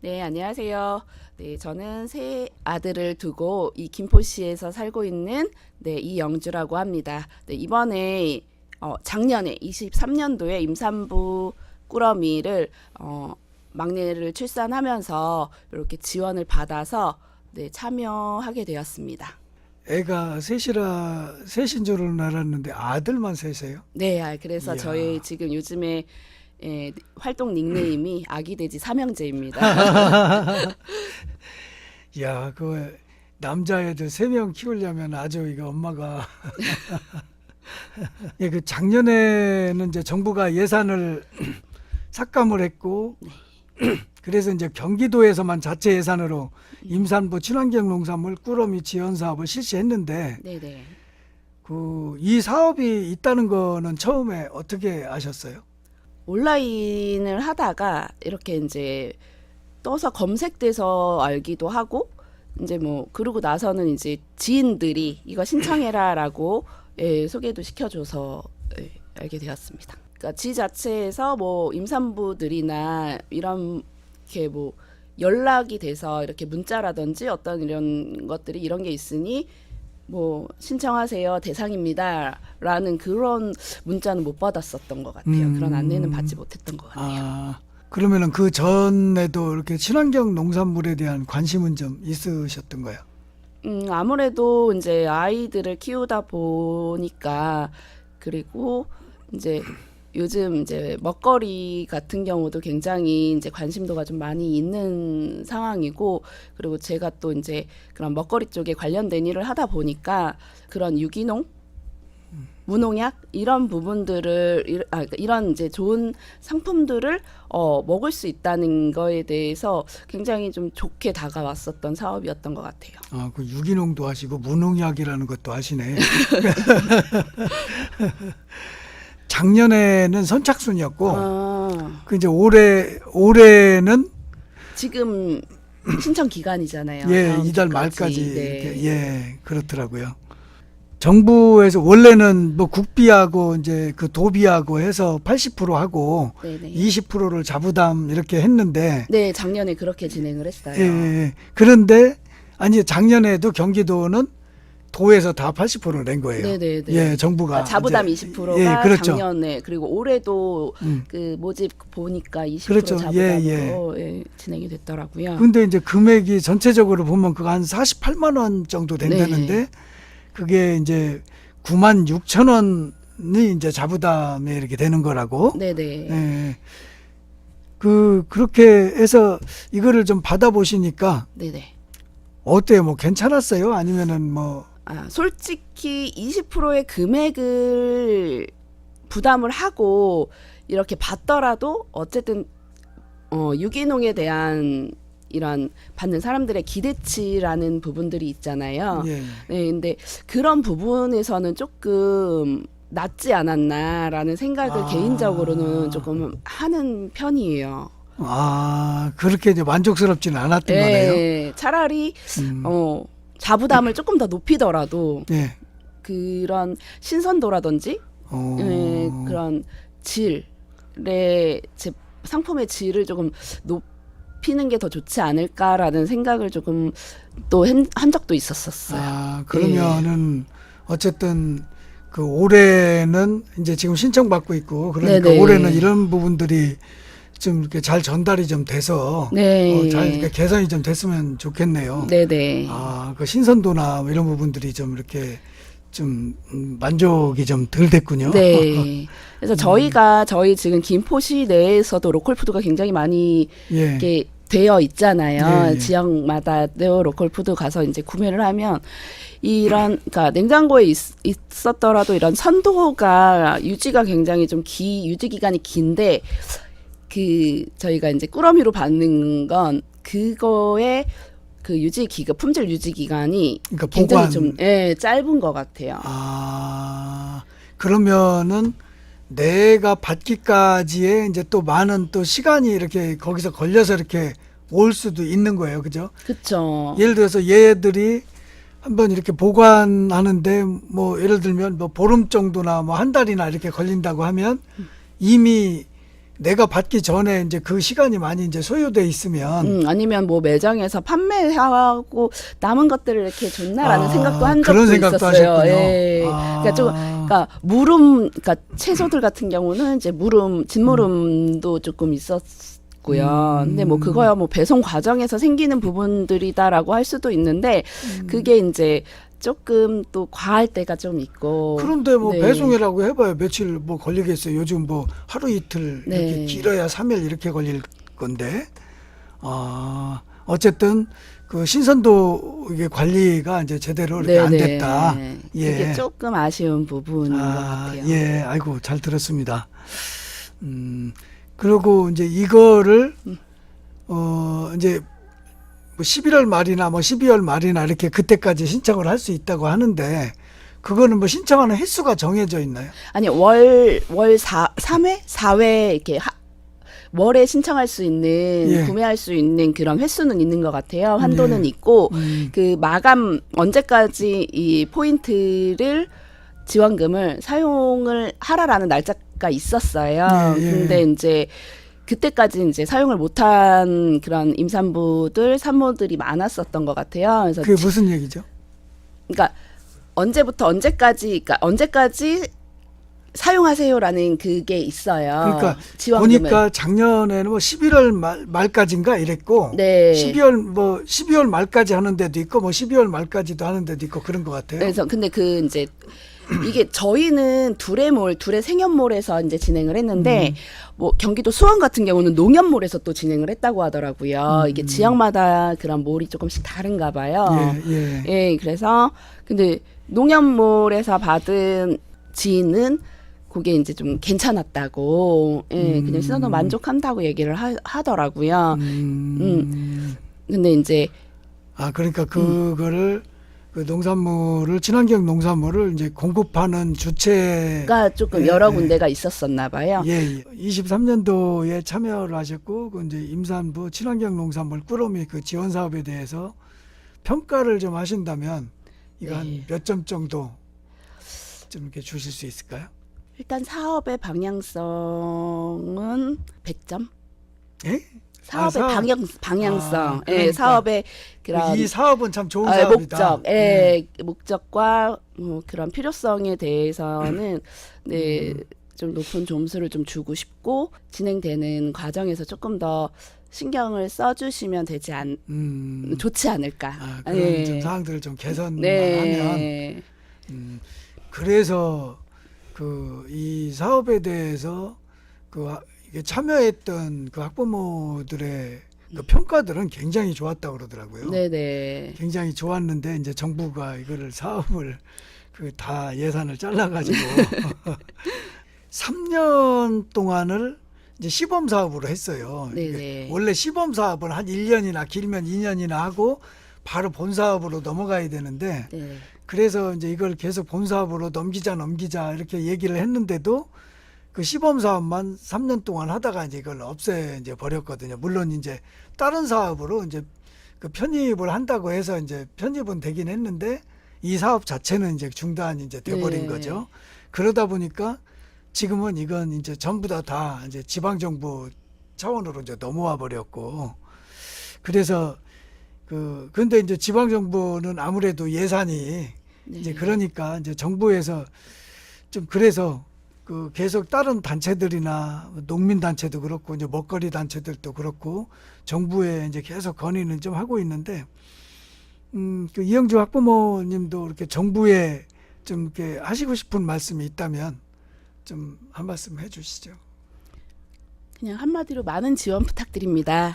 네, 안녕하세요. 네, 저는 세 아들을 두고 이 김포시에서 살고 있는 이영주라고 합니다. 네, 이번에 작년에 23년도에 임산부 꾸러미를 막내를 출산하면서 이렇게 지원을 받아서 참여하게 되었습니다. 애가 셋인 줄은 알았는데 아들만 셋이에요? 네, 그래서 저희 이야. 지금 요즘에 활동 닉네임이 아기 돼지 삼형제입니다. 야, 그 남자애들 3명 키우려면 아주 이거 엄마가 예, 그 작년에는 이제 정부가 예산을 삭감을 했고 그래서 이제 경기도에서만 자체 예산으로 임산부 친환경 농산물 꾸러미 지원 사업을 실시했는데 네네. 이 사업이 있다는 거는 처음에 어떻게 아셨어요? 온라인을 하다가 이렇게 이제 떠서 검색돼서 알기도 하고 이제 뭐 그러고 나서는 이제 지인들이 이거 신청해라라고 소개도 시켜줘서 알게 되었습니다. 그러니까 지 자체에서 뭐 임산부들이나 이렇게 뭐 연락이 돼서 이렇게 문자라든지 어떤 이런 것들이 이런 게 있으니 뭐 신청하세요 대상입니다라는 그런 문자는 못 받았었던 것 같아요. 그런 안내는 받지 못했던 것 같아요. 아, 그러면은 그 전에도 이렇게 친환경 농산물에 대한 관심은 좀 있으셨던 거예요? 아무래도 이제 아이들을 키우다 보니까 그리고 이제 요즘 이제 먹거리 같은 경우도 굉장히 이제 관심도가 좀 많이 있는 상황이고 그리고 제가 또 이제 그런 먹거리 쪽에 관련된 일을 하다 보니까 그런 유기농 무농약 이런 부분들을 그러니까 이런 이제 좋은 상품들을 먹을 수 있다는 거에 대해서 굉장히 좀 좋게 다가왔었던 사업이었던 것 같아요. 아, 그 유기농도 하시고 무농약이라는 것도 하시네. 작년에는 선착순이었고, 그 이제 올해는 지금 신청 기간이잖아요. 예, 다음 이달 주까지. 말까지 네. 이렇게 예, 그렇더라고요. 정부에서 원래는 뭐 국비하고 이제 그 도비하고 해서 80% 하고 네네. 20%를 자부담 이렇게 했는데 네, 작년에 그렇게 진행을 했어요. 예, 예. 그런데 아니 작년에도 경기도는 도에서 다 80%를 낸 거예요. 네네네. 예, 정부가 그러니까 자부담 이제 20%가 예, 그렇죠. 작년에 그리고 올해도 음. 그 모집 보니까 20% 그렇죠. 자부담으로 진행이 됐더라고요. 근데 이제 금액이 전체적으로 보면 그거 한 48만 원 정도 된다는데 네. 그게 이제 9만 6천 원이 이제 자부담에 이렇게 되는 거라고. 네네. 예. 그렇게 해서 이거를 좀 받아보시니까 네네. 어때요? 뭐 괜찮았어요? 아니면은 뭐, 솔직히 20%의 금액을 부담을 하고 이렇게 받더라도 어쨌든 유기농에 대한 이런 받는 사람들의 기대치라는 부분들이 있잖아요. 예. 네, 근데 그런 부분에서는 조금 낮지 않았나라는 생각을 개인적으로는 조금 하는 편이에요. 그렇게 이제 만족스럽지는 않았던 거네요. 차라리 음, 자부담을 조금 더 높이더라도 예. 그런 신선도라든지 그런 질의 상품의 질을 조금 높이는 게 더 좋지 않을까라는 생각을 조금 또 한 적도 있었었어요. 그러면은 어쨌든 그 올해는 이제 지금 신청받고 있고 그러니까 네네. 올해는 이런 부분들이 좀 이렇게 잘 전달이 좀 돼서 네. 잘 이렇게 개선이 좀 됐으면 좋겠네요. 네네. 그 신선도나 뭐 이런 부분들이 좀 이렇게 좀 만족이 좀 덜 됐군요. 네. 그래서 저희 지금 김포시 내에서도 로컬푸드가 굉장히 많이 예. 이렇게 되어 있잖아요. 예, 예. 지역마다도 로컬푸드 가서 이제 구매를 하면 그러니까 냉장고에 있었더라도 이런 선도가 유지가 굉장히 좀 유지 기간이 긴데 저희가 이제 꾸러미로 받는 건 그거에 그 품질 유지 기간이 그러니까 굉장히 보관. 좀 짧은 것 같아요. 그러면은 내가 받기까지에 이제 또 많은 또 시간이 이렇게 거기서 걸려서 이렇게 올 수도 있는 거예요. 그죠? 그쵸. 예를 들어서 얘들이 한번 이렇게 보관하는데 뭐 예를 들면 뭐 보름 정도나 뭐 한 달이나 이렇게 걸린다고 하면 이미 내가 받기 전에 이제 그 시간이 많이 이제 소요돼 있으면 아니면 뭐 매장에서 판매하고 남은 것들을 이렇게 줬나라는 생각도 한 적도 그런 생각도 있었어요. 하셨군요. 예. 그러니까 좀, 그러니까 그러니까 채소들 같은 경우는 이제 진무름도 조금 있었고요. 근데 뭐 그거야 뭐 배송 과정에서 생기는 부분들이다라고 할 수도 있는데 그게 이제 조금 또 과할 때가 좀 있고. 그런데 뭐 네. 배송이라고 해봐야 며칠 뭐 걸리겠어요. 요즘 뭐 하루 이틀 이렇게 네. 길어야 3일 이렇게 걸릴 건데 어쨌든 그 신선도 이게 관리가 이제 제대로 이렇게 안 됐다. 예. 그게 조금 아쉬운 부분인 것 같아요. 예, 아이고 잘 들었습니다. 그리고 이제 이거를 이제 뭐 11월 말이나 뭐 12월 말이나 이렇게 그때까지 신청을 할 수 있다고 하는데 그거는 뭐 신청하는 횟수가 정해져 있나요? 아니 월 3회? 4회 이렇게 월에 신청할 수 있는 예. 구매할 수 있는 그런 횟수는 있는 것 같아요. 한도는 예. 있고 그 마감 언제까지 이 포인트를 지원금을 사용을 하라라는 날짜가 있었어요. 예, 예. 근데 이제 그때까지 이제 사용을 못한 그런 임산부들, 산모들이 많았었던 것 같아요. 그래서 그게 무슨 얘기죠? 그러니까 언제부터 언제까지, 그러니까 언제까지 사용하세요라는 그게 있어요. 그러니까 지원금을. 보니까 작년에는 뭐 11월 말까지인가 이랬고 네. 12월 말까지 하는 데도 있고 뭐 12월 말까지도 하는 데도 있고 그런 것 같아요. 그래서 근데 그 이제 이게 저희는 둘의 생연몰에서 이제 진행을 했는데 뭐 경기도 수원 같은 경우는 농연몰에서 또 진행을 했다고 하더라고요. 이게 지역마다 그런 몰이 조금씩 다른가 봐요. 예. 예, 그래서 근데 농연몰에서 받은 지인은 그게 이제 좀 괜찮았다고, 예, 그냥 신선도 만족한다고 얘기를 하더라고요. 근데 이제 그러니까 그거를 그 농산물을 친환경 농산물을 이제 공급하는 주체가 가 조금 여러 군데가 있었었나 봐요. 예. 23년도에 참여를 하셨고 그 이제 임산부 친환경 농산물 꾸러미 그 지원 사업에 대해서 평가를 좀 하신다면 이거 한 네. 몇 점 정도 좀 이렇게 주실 수 있을까요? 일단 사업의 방향성은 100점? 예? 사업의 사업. 방향성, 예, 그러니까. 사업의 그런 이 사업은 참 좋은 사업이다. 목적, 예, 목적과 그런 필요성에 대해서는 네, 좀 높은 점수를 좀 주고 싶고 진행되는 과정에서 조금 더 신경을 써주시면 좋지 않을까. 그런 예. 좀 사항들을 좀 개선만 네. 하면 그래서 그 이 사업에 대해서 이게 참여했던 그 학부모들의 그 평가들은 굉장히 좋았다고 그러더라고요. 네네. 굉장히 좋았는데 이제 정부가 이거를 사업을 그 다 예산을 잘라가지고 3년 동안을 이제 시범 사업으로 했어요. 네네. 원래 시범 사업은 한 1년이나 길면 2년이나 하고 바로 본 사업으로 넘어가야 되는데 네. 그래서 이제 이걸 계속 본 사업으로 넘기자 이렇게 얘기를 했는데도 그 시범 사업만 3년 동안 하다가 이제 이걸 이제 버렸거든요. 물론 이제 다른 사업으로 이제 그 편입을 한다고 해서 이제 편입은 되긴 했는데 이 사업 자체는 이제 중단이 이제 돼버린 네. 거죠. 그러다 보니까 지금은 이건 이제 전부 다 이제 지방 정부 차원으로 이제 넘어와 버렸고 그래서 근데 이제 지방 정부는 아무래도 예산이 이제 그러니까 이제 정부에서 좀 그래서 계속 다른 단체들이나 농민 단체도 그렇고 이제 먹거리 단체들도 그렇고 정부에 이제 계속 건의는 좀 하고 있는데 그 이영주 학부모님도 이렇게 정부에 좀 이렇게 하시고 싶은 말씀이 있다면 좀 한 말씀 해주시죠. 그냥 한마디로 많은 지원 부탁드립니다.